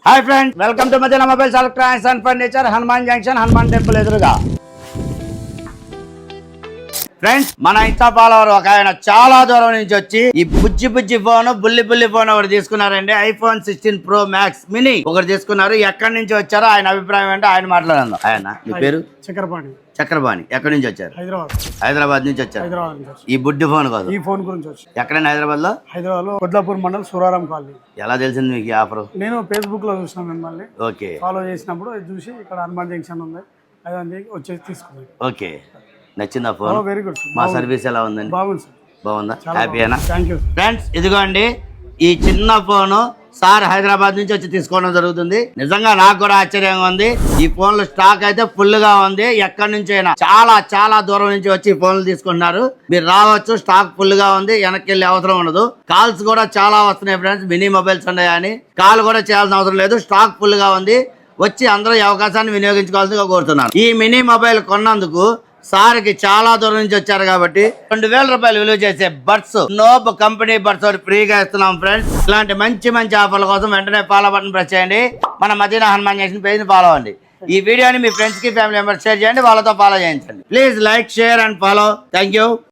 Hi friends, welcome to Madina mobiles electronics and furniture, Hanuman junction, Hanuman temple ఎదురుగా. Friends, మన insta follower ఒక ఆయన చాలా దూరం నుంచి వచ్చి ఈ బుజ్జి ఫోన్, బుల్లి ఫోన్ ఒకటి తీసుకున్నారండి. ఐఫోన్ 16 Pro Max మినీ ఒకటి తీసుకున్నారు. ఎక్కడి నుంచి వచ్చారో ఆయన అభిప్రాయం ఏంటో ఆయన మాట్లాడదాం. ఆయన మీ పేరు? చక్రపాణి. ఎక్కడి నుంచి వచ్చారు? హైదరాబాద్ నుంచి వచ్చారు. ఈ బుడ్డి ఫోన్ కాదు, ఈ ఫోన్ గురించి వచ్చి ఎక్కడైనా హైదరాబాద్ లో కొద్లాపూర్ మండలం సూరారం కాలనీ. ఎలా తెలిసింది మీకు ఈ ఆఫర్? నేను ఫేస్బుక్ లో చూసిన మిమ్మల్ని ఓకే, ఫాలో చేసినప్పుడు చూసి ఇక్కడ హనుమాన్ జంక్షన్ ఉంది అదే వచ్చేసి తీసుకున్నాను. ఓకే, నచ్చిందా ఫోన్? Very good. మా సర్వీస్ ఎలా ఉందండి? బాగుంది సార్. బాగుందా? హ్యాపీనా? థ్యాంక్ యూ ఫ్రెండ్స్, ఇదిగోండి ఈ చిన్న ఫోను సార్ హైదరాబాద్ నుంచి వచ్చి తీసుకోవడం జరుగుతుంది. నిజంగా నాకు కూడా ఆశ్చర్యంగా ఉంది. ఈ ఫోన్లు స్టాక్ అయితే ఫుల్ గా ఉంది. ఎక్కడి నుంచి అయినా చాలా దూరం నుంచి వచ్చి ఈ ఫోన్లు తీసుకుంటున్నారు. మీరు రావచ్చు, స్టాక్ ఫుల్ గా ఉంది. వెనక్కి వెళ్ళే అవసరం ఉండదు. కాల్స్ కూడా చాలా వస్తున్నాయి ఫ్రెండ్స్. మినీ మొబైల్స్ ఉన్నాయని కాల్ కూడా చేయాల్సిన అవసరం లేదు. స్టాక్ ఫుల్ గా ఉంది. వచ్చి అందరూ ఈ అవకాశాన్ని వినియోగించుకోవాల్సిందిగా కోరుతున్నాను. ఈ మినీ మొబైల్ కొన్నందుకు సార్కి చాలా దూరం నుంచి వచ్చారు కాబట్టి 2000 రూపాయలు విలువ చేసే బడ్స్, నోబ్ కంపెనీ బడ్స్ ఫ్రీగా ఇస్తున్నాం ఫ్రెండ్స్. ఇలాంటి మంచి ఆఫర్ల కోసం వెంటనే ఫాలో బటన్ ప్రెస్ చేయండి. మన మదీనా హనుమాన్ జంక్షన్ పేజ్ ని ఫాలో అవ్వండి. ఈ వీడియోని మీ ఫ్రెండ్స్ కి, ఫ్యామిలీ మెంబర్స్ షేర్ చేయండి. వాళ్ళతో ఫాలో చేయించండి. Please like, share and follow. Thank you.